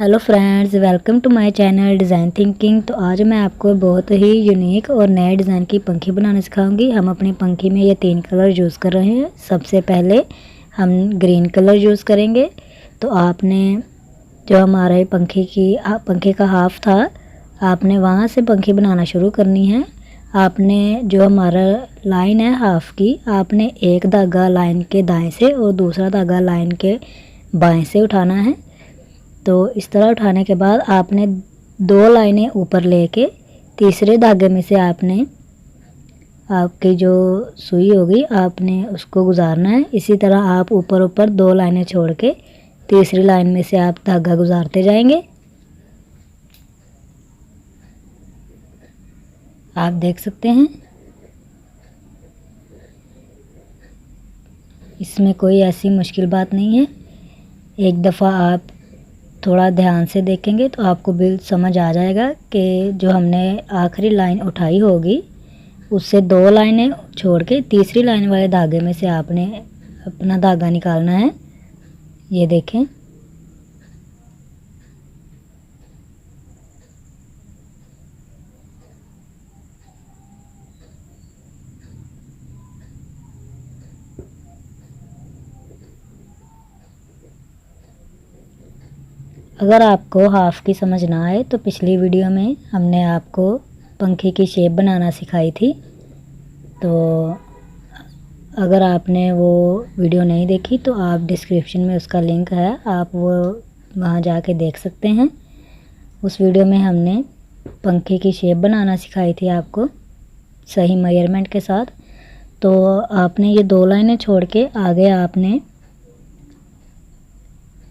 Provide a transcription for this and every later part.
Hello friends, welcome to my channel design thinking. तो आज मैं आपको बहुत ही यूनिक और नए डिज़ाइन की पंखी बनाना सिखाऊंगी। हम अपनी पंखी में ये 3 कलर यूज़ कर रहे हैं। सबसे पहले हम ग्रीन कलर यूज़ करेंगे। तो आपने जो हमारे पंखे का हाफ था, आपने वहाँ से पंखी बनाना शुरू करनी है। आपने जो हमारा लाइन है हाफ की, आपने एक धागा लाइन के दाएं से और दूसरा धागा लाइन के बाएं से उठाना है। तो इस तरह उठाने के बाद आपने 2 लाइनें ऊपर लेके तीसरे धागे में से आपने आपकी जो सुई होगी आपने उसको गुजारना है। इसी तरह आप ऊपर ऊपर 2 लाइनें छोड़ के तीसरी लाइन में से आप धागा गुजारते जाएंगे। आप देख सकते हैं, इसमें कोई ऐसी मुश्किल बात नहीं है। एक दफ़ा आप थोड़ा ध्यान से देखेंगे तो आपको बिल्कुल समझ आ जाएगा कि जो हमने आखिरी लाइन उठाई होगी उससे 2 लाइनें छोड़ के तीसरी लाइन वाले धागे में से आपने अपना धागा निकालना है। ये देखें, अगर आपको हाफ की समझ ना आए तो पिछली वीडियो में हमने आपको पंखे की शेप बनाना सिखाई थी। तो अगर आपने वो वीडियो नहीं देखी तो आप डिस्क्रिप्शन में उसका लिंक है, आप वो वहाँ जाके देख सकते हैं। उस वीडियो में हमने पंखे की शेप बनाना सिखाई थी आपको सही मेजरमेंट के साथ। तो आपने ये 2 लाइनें छोड़ के आगे आपने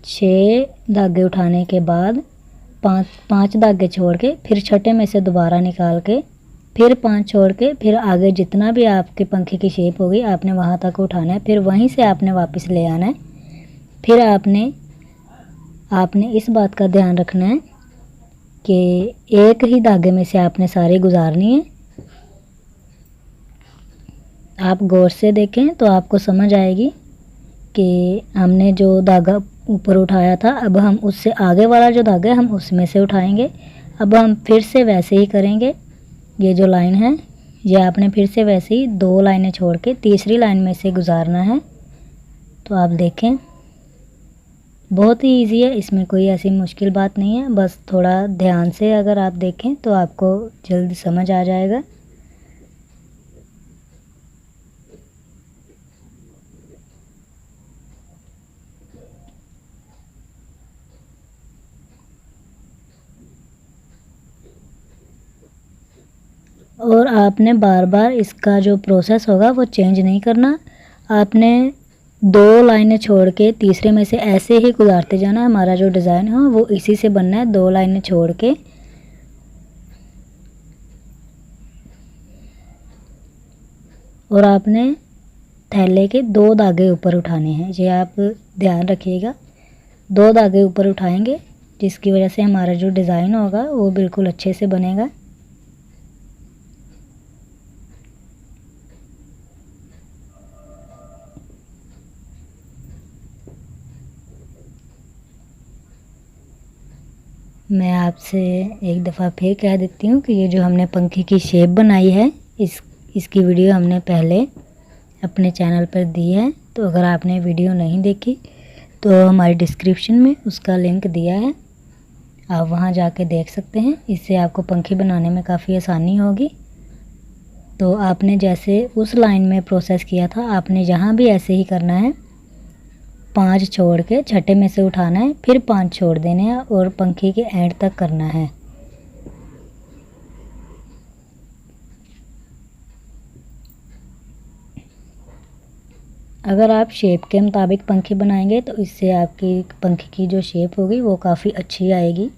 6 धागे उठाने के बाद 5 धागे छोड़ के फिर छठे में से दोबारा निकाल के फिर 5 छोड़ के फिर आगे जितना भी आपके पंखे की शेप होगी आपने वहाँ तक उठाना है। फिर वहीं से आपने वापस ले आना है। फिर आपने इस बात का ध्यान रखना है कि एक ही धागे में से आपने सारी गुजारनी है। आप गौर से देखें तो आपको समझ आएगी कि हमने जो धागा ऊपर उठाया था, अब हम उससे आगे वाला जो धागा है हम उसमें से उठाएंगे। अब हम फिर से वैसे ही करेंगे। ये जो लाइन है ये आपने फिर से वैसे ही 2 लाइनें छोड़ के तीसरी लाइन में से गुजारना है। तो आप देखें, बहुत ही इजी है, इसमें कोई ऐसी मुश्किल बात नहीं है। बस थोड़ा ध्यान से अगर आप देखें तो आपको जल्दी समझ आ जाएगा। और आपने बार बार इसका जो प्रोसेस होगा वो चेंज नहीं करना। आपने 2 लाइनें छोड़ के तीसरे में से ऐसे ही गुजारते जाना। हमारा जो डिज़ाइन है वो इसी से बनना है, 2 लाइनें छोड़ के। और आपने थैले के 2 धागे ऊपर उठाने हैं, ये आप ध्यान रखिएगा। 2 धागे ऊपर उठाएंगे जिसकी वजह से हमारा जो डिज़ाइन होगा वो बिल्कुल अच्छे से बनेगा। मैं आपसे एक दफ़ा फिर कह देती हूँ कि ये जो हमने पंखे की शेप बनाई है इसकी वीडियो हमने पहले अपने चैनल पर दी है। तो अगर आपने वीडियो नहीं देखी तो हमारी डिस्क्रिप्शन में उसका लिंक दिया है, आप वहाँ जाके देख सकते हैं। इससे आपको पंखी बनाने में काफ़ी आसानी होगी। तो आपने जैसे उस लाइन में प्रोसेस किया था आपने यहाँ भी ऐसे ही करना है। 5 छोड़ के छठे में से उठाना है, फिर 5 छोड़ देने हैं और पंखी के एंड तक करना है। अगर आप शेप के मुताबिक पंखी बनाएंगे तो इससे आपकी पंखी की जो शेप होगी वो काफ़ी अच्छी आएगी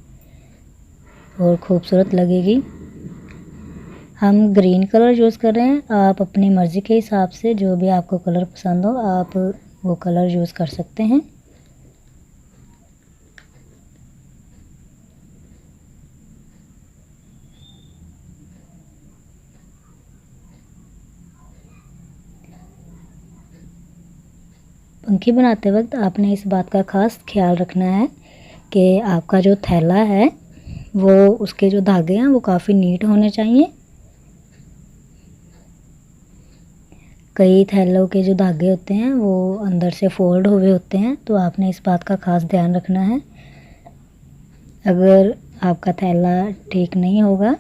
और खूबसूरत लगेगी। हम ग्रीन कलर यूज़ कर रहे हैं, आप अपनी मर्ज़ी के हिसाब से जो भी आपको कलर पसंद हो आप वो कलर यूज़ कर सकते हैं। पंखी बनाते वक्त आपने इस बात का ख़ास ख्याल रखना है कि आपका जो थैला है वो उसके जो धागे हैं वो काफ़ी नीट होने चाहिए। कई थैलों के जो धागे होते हैं वो अंदर से फोल्ड हुए होते हैं, तो आपने इस बात का ख़ास ध्यान रखना है। अगर आपका थैला ठीक नहीं होगा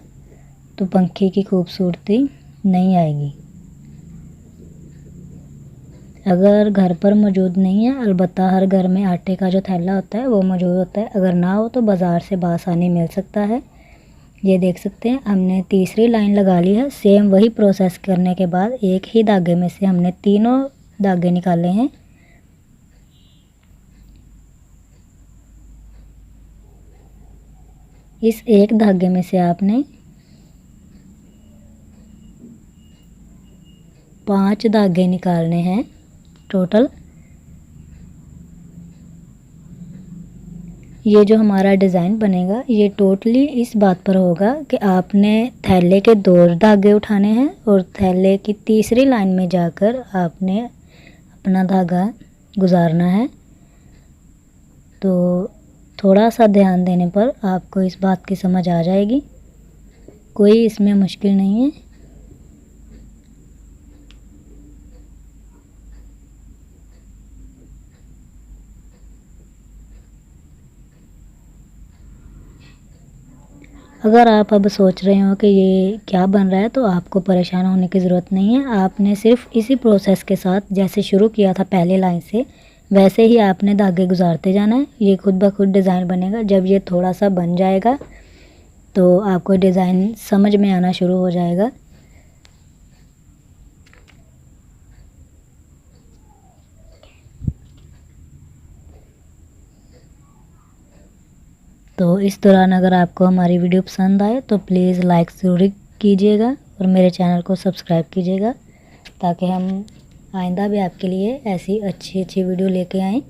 तो पंखे की खूबसूरती नहीं आएगी। अगर घर पर मौजूद नहीं है, अलबत्ता हर घर में आटे का जो थैला होता है वो मौजूद होता है। अगर ना हो तो बाज़ार से बआसानी मिल सकता है। ये देख सकते हैं हमने तीसरी लाइन लगा ली है। सेम वही प्रोसेस करने के बाद एक ही धागे में से हमने तीनों धागे निकाले हैं। इस एक धागे में से आपने 5 धागे निकालने हैं टोटल। ये जो हमारा डिज़ाइन बनेगा ये टोटली इस बात पर होगा कि आपने थैले के 2 धागे उठाने हैं और थैले की तीसरी लाइन में जाकर आपने अपना धागा गुजारना है। तो थोड़ा सा ध्यान देने पर आपको इस बात की समझ आ जाएगी, कोई इसमें मुश्किल नहीं है। अगर आप अब सोच रहे हो कि ये क्या बन रहा है तो आपको परेशान होने की ज़रूरत नहीं है। आपने सिर्फ इसी प्रोसेस के साथ जैसे शुरू किया था पहले लाइन से वैसे ही आपने धागे गुजारते जाना है। ये खुद ब खुद डिज़ाइन बनेगा। जब ये थोड़ा सा बन जाएगा तो आपको डिज़ाइन समझ में आना शुरू हो जाएगा। तो इस दौरान अगर आपको हमारी वीडियो पसंद आए तो प्लीज़ लाइक ज़रूर कीजिएगा और मेरे चैनल को सब्सक्राइब कीजिएगा, ताकि हम आइंदा भी आपके लिए ऐसी अच्छी अच्छी वीडियो लेके आएँ।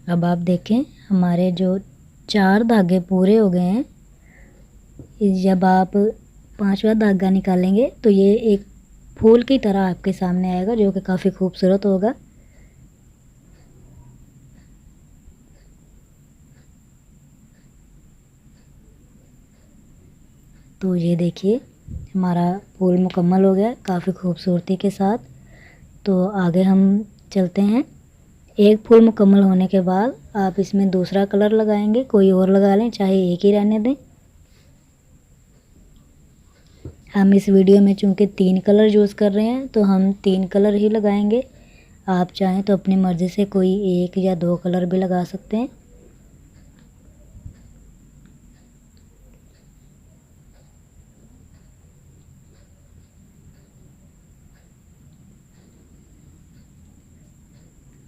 अब आप देखें हमारे जो 4 धागे पूरे हो गए हैं। जब आप 5वां धागा निकालेंगे तो ये एक फूल की तरह आपके सामने आएगा, जो कि काफ़ी खूबसूरत होगा। तो ये देखिए हमारा फूल मुकम्मल हो गया काफ़ी खूबसूरती के साथ। तो आगे हम चलते हैं। एक फूल मुकम्मल होने के बाद आप इसमें दूसरा कलर लगाएंगे, कोई और लगा लें, चाहे एक ही रहने दें। हम इस वीडियो में चूँकि 3 कलर यूज़ कर रहे हैं तो हम 3 कलर ही लगाएंगे। आप चाहें तो अपनी मर्ज़ी से कोई 1 या 2 कलर भी लगा सकते हैं।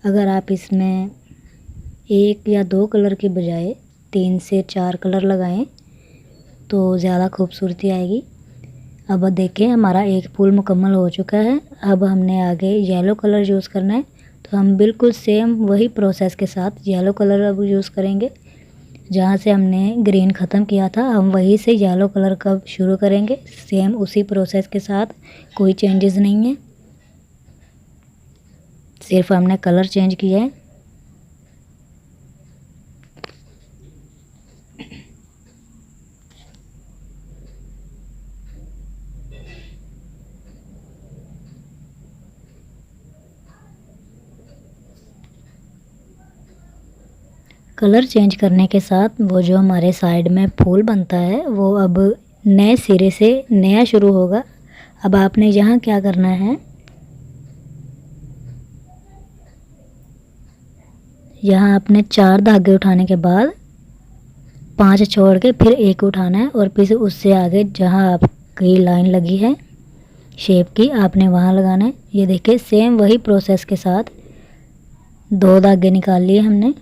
अगर आप इसमें 1 या 2 कलर के बजाय 3 से 4 कलर लगाएं तो ज़्यादा खूबसूरती आएगी। अब देखें हमारा एक फूल मुकम्मल हो चुका है। अब हमने आगे येलो कलर यूज़ करना है, तो हम बिल्कुल सेम वही प्रोसेस के साथ येलो कलर अब यूज़ करेंगे। जहाँ से हमने ग्रीन ख़त्म किया था हम वहीं से येलो कलर का शुरू करेंगे। सेम उसी प्रोसेस के साथ, कोई चेंजेस नहीं है, सिर्फ हमने कलर चेंज किया है। कलर चेंज करने के साथ वो जो हमारे साइड में फूल बनता है वो अब नए सिरे से नया शुरू होगा। अब आपने यहाँ क्या करना है, यहाँ आपने 4 धागे उठाने के बाद 5 छोड़ के फिर 1 उठाना है और फिर उससे आगे जहाँ आपकी लाइन लगी है शेप की आपने वहाँ लगाना है। ये देखिए सेम वही प्रोसेस के साथ 2 धागे निकाल लिए हमने।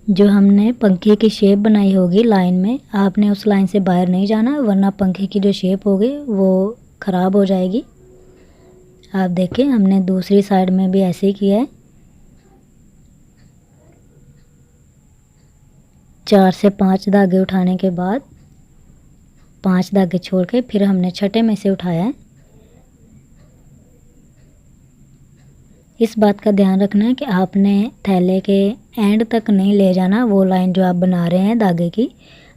जो हमने पंखे की शेप बनाई होगी लाइन में, आपने उस लाइन से बाहर नहीं जाना, वरना पंखे की जो शेप होगी वो ख़राब हो जाएगी। आप देखें, हमने दूसरी साइड में भी ऐसे ही किया है। 4 से 5 धागे उठाने के बाद 5 धागे छोड़ के फिर हमने छठे में से उठाया है। इस बात का ध्यान रखना है कि आपने थैले के एंड तक नहीं ले जाना, वो लाइन जो आप बना रहे हैं धागे की,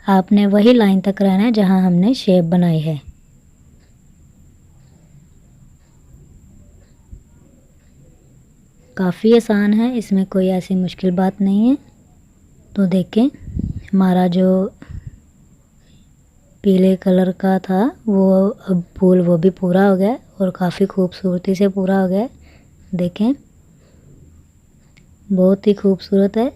आपने वही लाइन तक रहना है जहां हमने शेप बनाई है। काफ़ी आसान है, इसमें कोई ऐसी मुश्किल बात नहीं है। तो देखें, हमारा जो पीले कलर का था वो अब फूल वो भी पूरा हो गया और काफ़ी खूबसूरती से पूरा हो गया। देखें, बहुत ही खूबसूरत है।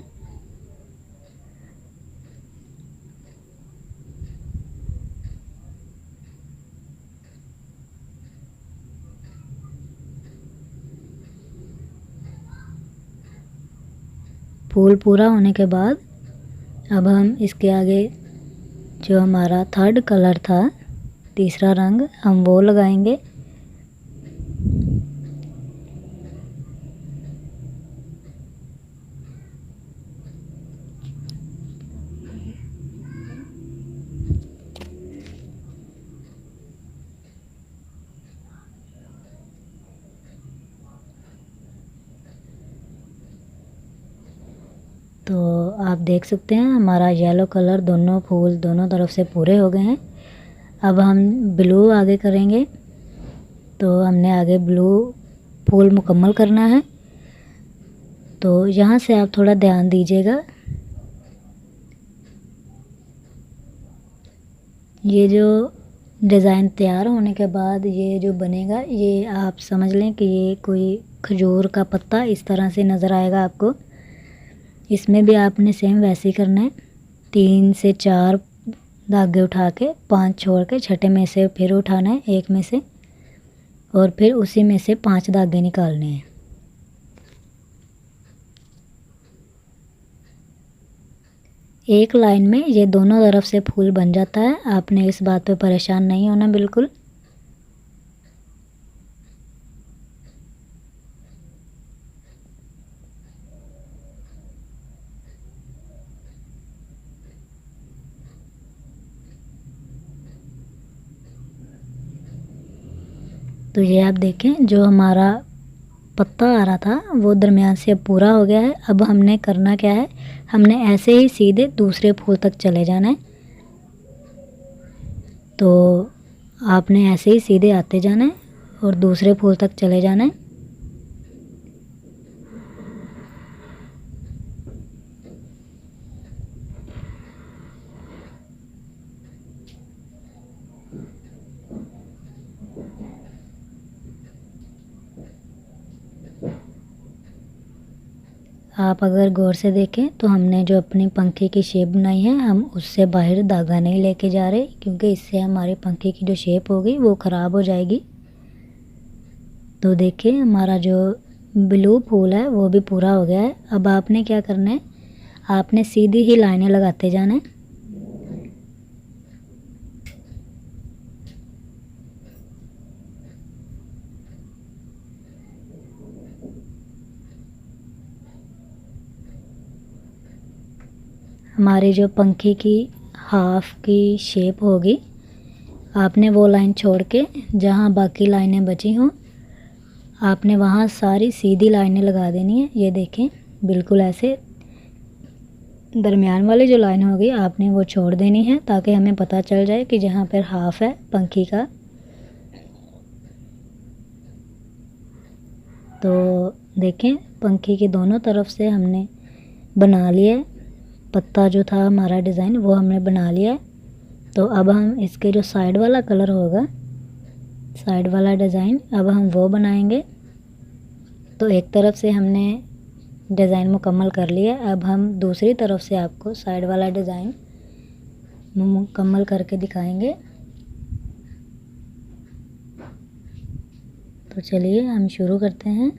फूल पूरा होने के बाद अब हम इसके आगे जो हमारा थर्ड कलर था, तीसरा रंग, हम वो लगाएंगे। तो आप देख सकते हैं हमारा येलो कलर दोनों फूल दोनों तरफ से पूरे हो गए हैं। अब हम ब्लू आगे करेंगे। तो हमने आगे ब्लू फूल मुकम्मल करना है। तो यहाँ से आप थोड़ा ध्यान दीजिएगा। ये जो डिज़ाइन तैयार होने के बाद ये जो बनेगा, ये आप समझ लें कि ये कोई खजूर का पत्ता इस तरह से नज़र आएगा आपको। इसमें भी आपने सेम वैसे ही करना है। 3 से 4 धागे उठा के 5 छोड़ के छठे में से फिर उठाना है, एक में से, और फिर उसी में से 5 धागे निकालने हैं। एक लाइन में ये दोनों तरफ से फूल बन जाता है। आपने इस बात पे परेशान नहीं होना बिल्कुल। तो ये आप देखें, जो हमारा पत्ता आ रहा था वो दरमियान से अब पूरा हो गया है। अब हमने करना क्या है, हमने ऐसे ही सीधे दूसरे फूल तक चले जाना है। तो आपने ऐसे ही सीधे आते जाना है और दूसरे फूल तक चले जाना है। आप अगर गौर से देखें तो हमने जो अपनी पंखे की शेप बनाई है, हम उससे बाहर धागा नहीं लेके जा रहे, क्योंकि इससे हमारे पंखे की जो शेप होगी वो ख़राब हो जाएगी। तो देखिए, हमारा जो ब्लू फूल है वो भी पूरा हो गया है। अब आपने क्या करना है, आपने सीधी ही लाइनें लगाते जाना है। हमारे जो पंखे की हाफ की शेप होगी, आपने वो लाइन छोड़ के जहाँ बाकी लाइनें बची हों, आपने वहाँ सारी सीधी लाइनें लगा देनी है। ये देखें, बिल्कुल ऐसे दरमियान वाली जो लाइन होगी आपने वो छोड़ देनी है, ताकि हमें पता चल जाए कि जहाँ पर हाफ है पंखी का। तो देखें, पंखी की दोनों तरफ से हमने बना लिया है। पत्ता जो था हमारा डिज़ाइन वो हमने बना लिया है। तो अब हम इसके जो साइड वाला कलर होगा, साइड वाला डिज़ाइन, अब हम वो बनाएंगे। तो एक तरफ से हमने डिज़ाइन मुकम्मल कर लिया। अब हम दूसरी तरफ से आपको साइड वाला डिज़ाइन मुकम्मल करके दिखाएंगे। तो चलिए हम शुरू करते हैं।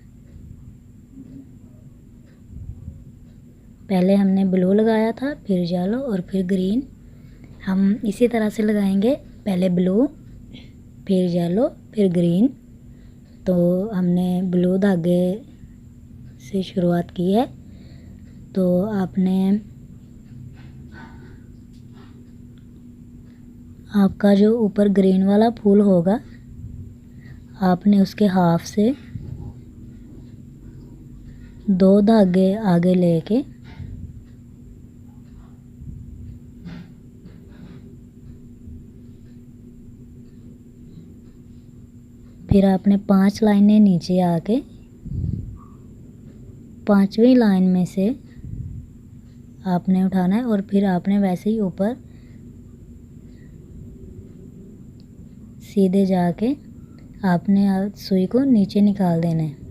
पहले हमने ब्लू लगाया था, फिर येलो और फिर ग्रीन। हम इसी तरह से लगाएंगे, पहले ब्लू फिर येलो फिर ग्रीन। तो हमने ब्लू धागे से शुरुआत की है। तो आपका जो ऊपर ग्रीन वाला फूल होगा, आपने उसके हाफ से 2 धागे आगे लेके फिर आपने 5 लाइनें नीचे आके 5वीं लाइन में से आपने उठाना है और फिर आपने वैसे ही ऊपर सीधे जाके आपने सुई को नीचे निकाल देना है।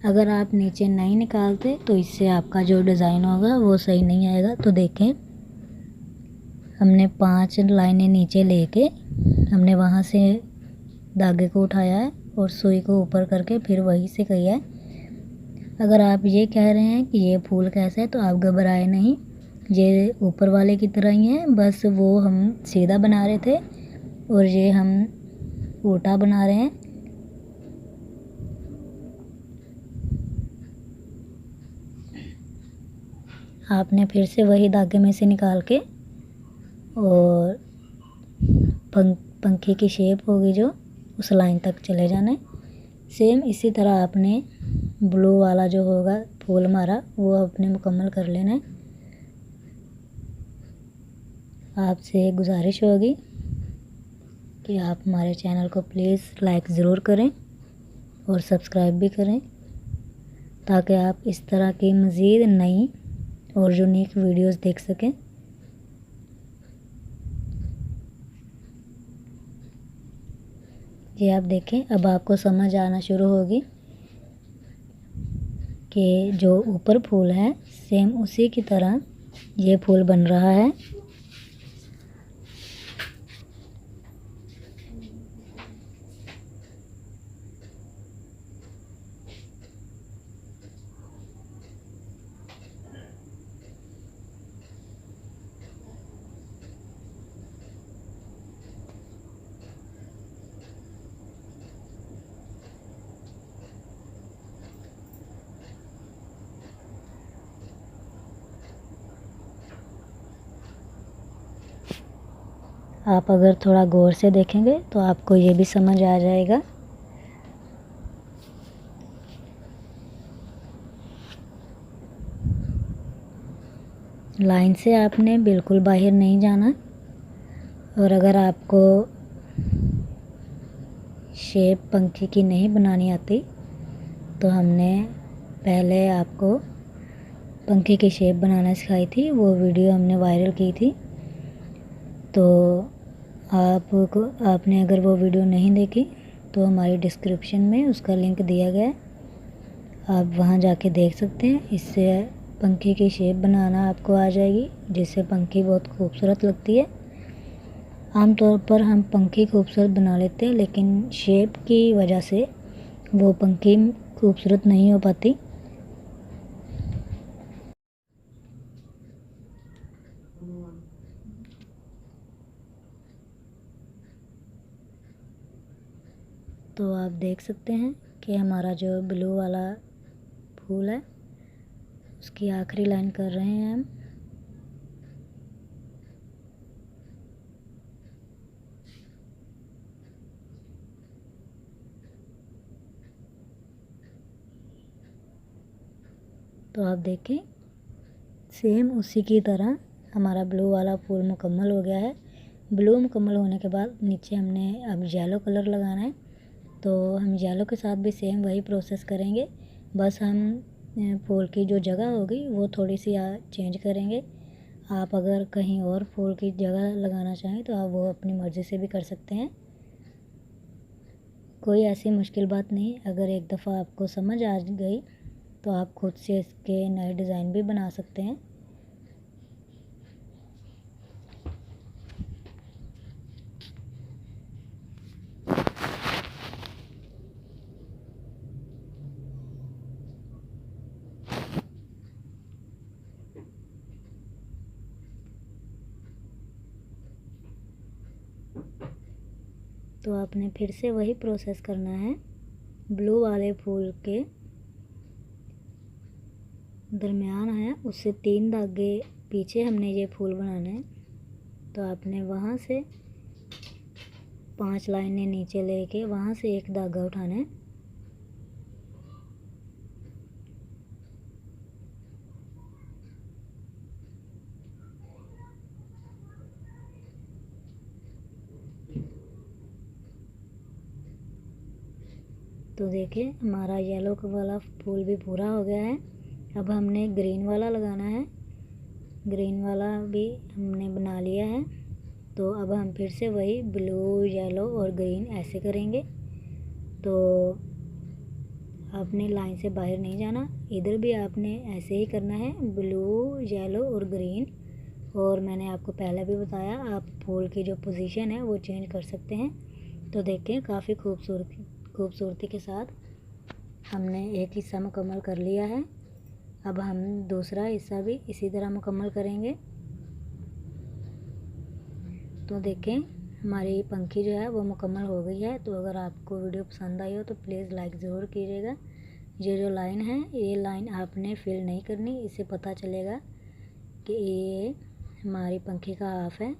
अगर आप नीचे नहीं निकालते तो इससे आपका जो डिज़ाइन होगा वो सही नहीं आएगा। तो देखें, हमने 5 लाइनें नीचे लेके हमने वहाँ से धागे को उठाया है और सुई को ऊपर करके फिर वहीं से किया है। अगर आप ये कह रहे हैं कि ये फूल कैसा है, तो आप घबराए नहीं, ये ऊपर वाले की तरह ही है, बस वो हम सीधा बना रहे थे और ये हम उल्टा बना रहे हैं। आपने फिर से वही धागे में से निकाल के और पंखे की शेप होगी जो, उस लाइन तक चले जाना है। सेम इसी तरह आपने ब्लू वाला जो होगा फूल हमारा, वो आपने मुकम्मल कर लेना है। आपसे गुजारिश होगी कि आप हमारे चैनल को प्लीज़ लाइक ज़रूर करें और सब्सक्राइब भी करें, ताकि आप इस तरह की मज़ीद नई और यूनिक वीडियोस देख सकें। ये आप देखें, अब आपको समझ आना शुरू होगी कि जो ऊपर फूल है सेम उसी की तरह ये फूल बन रहा है। आप अगर थोड़ा गौर से देखेंगे तो आपको ये भी समझ आ जाएगा। लाइन से आपने बिल्कुल बाहर नहीं जाना। और अगर आपको शेप पंखे की नहीं बनानी आती, तो हमने पहले आपको पंखे की शेप बनाना सिखाई थी, वो वीडियो हमने वायरल की थी। तो आपने अगर वो वीडियो नहीं देखी तो हमारी डिस्क्रिप्शन में उसका लिंक दिया गया है, आप वहाँ जाके देख सकते हैं। इससे पंखे की शेप बनाना आपको आ जाएगी, जिससे पंखी बहुत खूबसूरत लगती है। आमतौर पर हम पंखी खूबसूरत बना लेते हैं, लेकिन शेप की वजह से वो पंखी खूबसूरत नहीं हो पाती। तो आप देख सकते हैं कि हमारा जो ब्लू वाला फूल है उसकी आखिरी लाइन कर रहे हैं हम। तो आप देखें, सेम उसी की तरह हमारा ब्लू वाला फूल मुकम्मल हो गया है। ब्लू मुकम्मल होने के बाद नीचे हमने अब येलो कलर लगाना है। तो हम येलो के साथ भी सेम वही प्रोसेस करेंगे, बस हम फूल की जो जगह होगी वो थोड़ी सी चेंज करेंगे। आप अगर कहीं और फूल की जगह लगाना चाहें तो आप वो अपनी मर्ज़ी से भी कर सकते हैं, कोई ऐसी मुश्किल बात नहीं। अगर एक दफ़ा आपको समझ आ गई तो आप खुद से इसके नए डिज़ाइन भी बना सकते हैं। तो आपने फिर से वही प्रोसेस करना है। ब्लू वाले फूल के दरमियान है उससे 3 धागे पीछे हमने ये फूल बनाने हैं। तो आपने वहाँ से 5 लाइनें नीचे लेके वहाँ से एक धागा उठाना है। तो देखिए हमारा येलो वाला फूल भी पूरा हो गया है। अब हमने ग्रीन वाला लगाना है। ग्रीन वाला भी हमने बना लिया है। तो अब हम फिर से वही ब्लू, येलो और ग्रीन ऐसे करेंगे। तो आपने लाइन से बाहर नहीं जाना, इधर भी आपने ऐसे ही करना है, ब्लू, येलो और ग्रीन। और मैंने आपको पहले भी बताया आप फूल की जो पोजीशन है वो चेंज कर सकते हैं। तो देखें काफ़ी खूबसूरती के साथ हमने एक हिस्सा मुकम्मल कर लिया है। अब हम दूसरा हिस्सा भी इसी तरह मुकम्मल करेंगे। तो देखें हमारी पंखी जो है वो मुकम्मल हो गई है। तो अगर आपको वीडियो पसंद आई हो तो प्लीज़ लाइक ज़रूर कीजिएगा। ये जो लाइन है ये लाइन आपने फिल नहीं करनी, इससे पता चलेगा कि ये हमारी पंखी का हाफ है।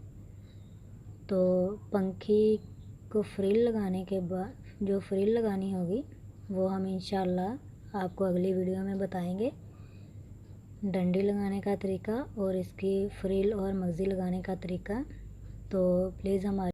तो पंखी को फ्रिल लगाने के बाद जो फ्रिल लगानी होगी वो हम इंशाल्लाह आपको अगली वीडियो में बताएंगे। डंडी लगाने का तरीका और इसकी फ्रिल और मगज़ी लगाने का तरीका। तो प्लीज़ हमारे